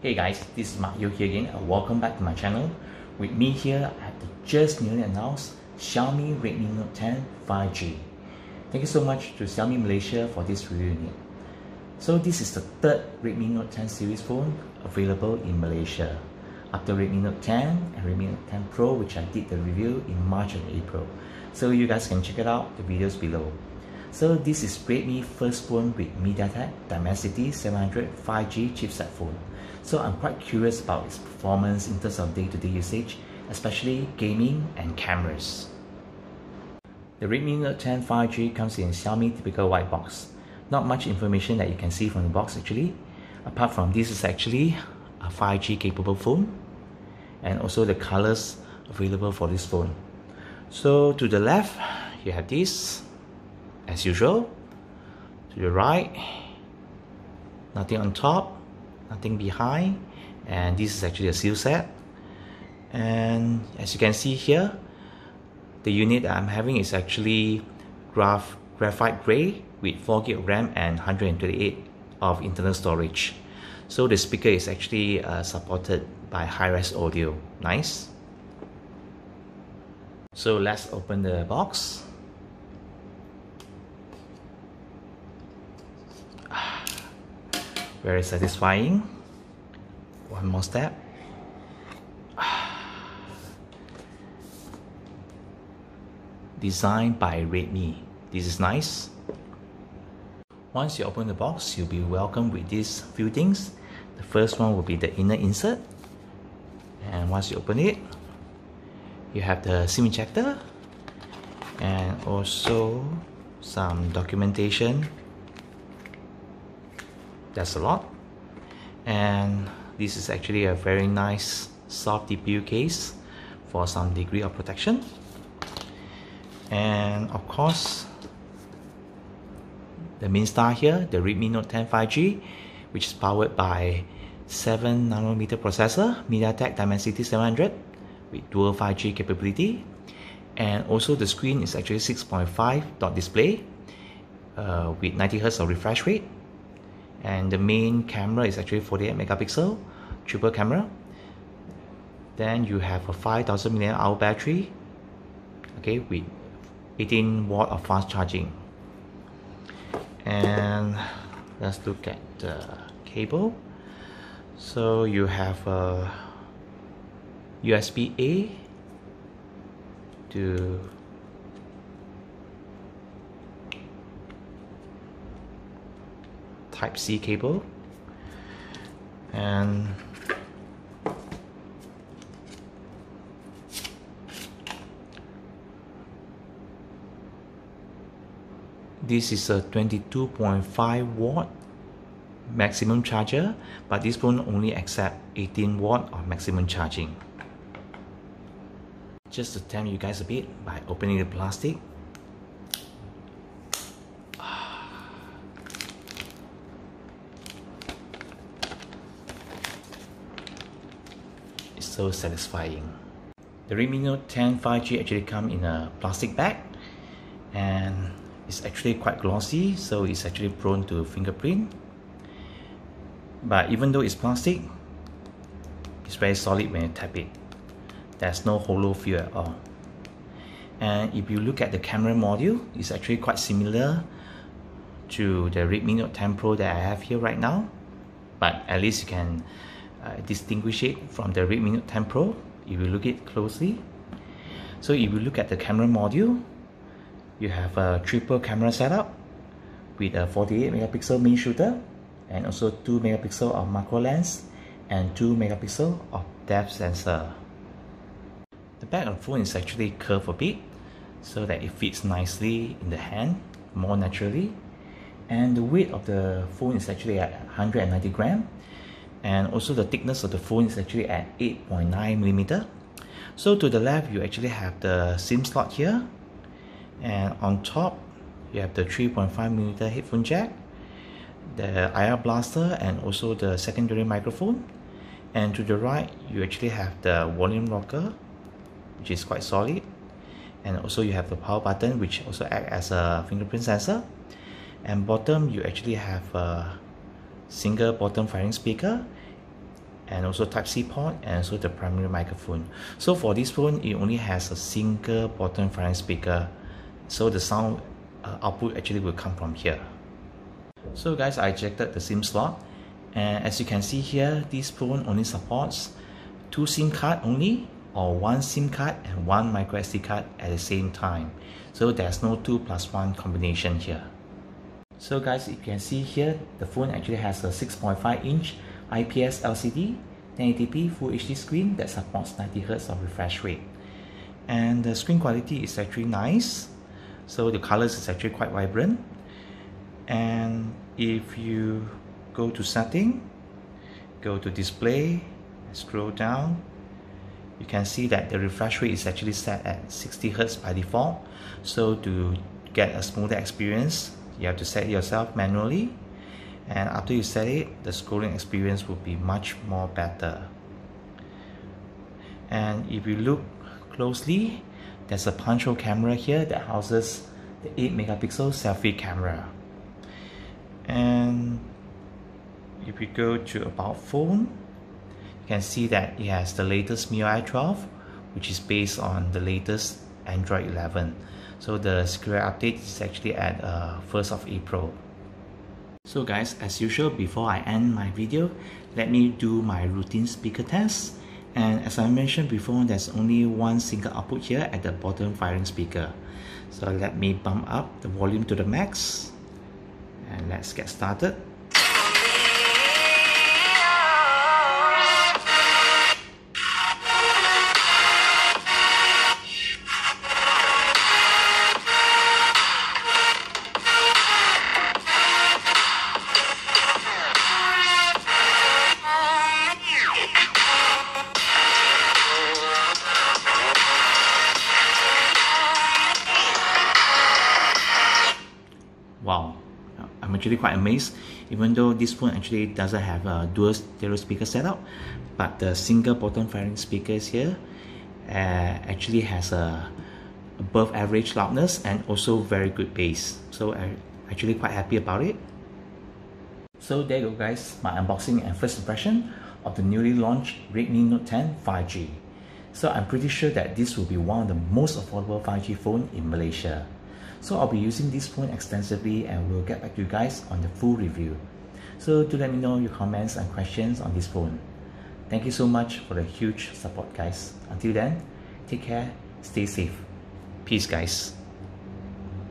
Hey guys, this is Mark Yo here again and welcome back to my channel. With me here, I have the just newly announced Xiaomi Redmi Note 10 5G. Thank you so much to Xiaomi Malaysia for this review unit. So this is the third Redmi Note 10 series phone available in Malaysia, after Redmi Note 10 and Redmi Note 10 Pro, which I did the review in March and April. So you guys can check it out, the videos below. So this is Redmi's first phone with MediaTek Dimensity 700 5G chipset phone. So I'm quite curious about its performance in terms of day-to-day usage, especially gaming and cameras. The Redmi Note 10 5G comes in Xiaomi typical white box. Not much information that you can see from the box actually, apart from this is actually a 5G capable phone, and also the colors available for this phone. So to the left, you have this, as usual. To the right, nothing on top, nothing behind, and this is actually a seal set. And as you can see here, the unit that I'm having is actually graphite gray with 4GB of RAM and 128 of internal storage. So the speaker is actually supported by high-res audio. Nice. So let's open the box. Very satisfying. One more step. Designed by Redmi. This is nice. Once you open the box, you'll be welcomed with these few things. The first one will be the inner insert. And once you open it, you have the SIM ejector and also some documentation. That's a lot. And this is actually a very nice soft TPU case for some degree of protection. And of course, the main star here, the Redmi Note 10 5G, which is powered by 7nm processor, MediaTek Dimensity 700 with dual 5G capability. And also the screen is actually 6.5 dot display with 90Hz of refresh rate. And the main camera is actually 48 megapixel triple camera. Then you have a 5000 mAh battery, okay, with 18 watt of fast charging. And let's look at the cable. So you have a USB-A to Type-C cable, and this is a 22.5 watt maximum charger, but this phone only accepts 18 watt of maximum charging. Just to tempt you guys a bit by opening the plastic. It's so satisfying. The Redmi Note 10 5G actually comes in a plastic bag, and it's actually quite glossy, so it's actually prone to fingerprint. But even though it's plastic, it's very solid when you tap it. There's no hollow feel at all. And if you look at the camera module, it's actually quite similar to the Redmi Note 10 Pro that I have here right now, but at least you can distinguish it from the Redmi Note 10 Pro if you look at it closely. So if you look at the camera module, you have a triple camera setup with a 48 megapixel main shooter and also 2 megapixel of macro lens and 2 megapixel of depth sensor. The back of the phone is actually curved a bit so that it fits nicely in the hand more naturally. And the weight of the phone is actually at 190 grams. And also the thickness of the phone is actually at 8.9mm. So to the left, you actually have the SIM slot here. And on top, you have the 3.5mm headphone jack, the IR blaster, and also the secondary microphone. And to the right, you actually have the volume rocker, which is quite solid. And also you have the power button, which also acts as a fingerprint sensor. And bottom, you actually have a single bottom firing speaker and also Type-C port, and also the primary microphone. So for this phone, it only has a single bottom firing speaker, so the sound output actually will come from here. So guys, I ejected the SIM slot, and as you can see here, this phone only supports 2 SIM card only, or 1 SIM card and 1 micro SD card at the same time. So there's no 2+1 combination here. So guys, you can see here, the phone actually has a 6.5-inch IPS LCD 1080p Full HD screen that supports 90Hz of refresh rate. And the screen quality is actually nice. So the colors is actually quite vibrant. And if you go to setting, go to display, scroll down, you can see that the refresh rate is actually set at 60Hz by default. So to get a smoother experience, you have to set it yourself manually. And after you set it, the scrolling experience will be much more better. And if you look closely, there's a punch hole camera here that houses the 8-megapixel selfie camera. And if we go to About Phone, you can see that it has the latest MIUI 12, which is based on the latest Android 11. So the security update is actually at 1st of April. So guys, as usual, before I end my video, let me do my routine speaker test. And as I mentioned before, there's only one single output here at the bottom firing speaker. So let me bump up the volume to the max, and let's get started. Wow, I'm actually quite amazed. Even though this phone actually doesn't have a dual stereo speaker setup, but the single bottom firing speakers here actually has a above average loudness and also very good bass. So I'm actually quite happy about it. So there you go guys, my unboxing and first impression of the newly launched Redmi Note 10 5G. So I'm pretty sure that this will be one of the most affordable 5G phone in Malaysia. So I'll be using this phone extensively, and we'll get back to you guys on the full review. So do let me know your comments and questions on this phone. Thank you so much for the huge support guys. Until then, take care, stay safe. Peace guys.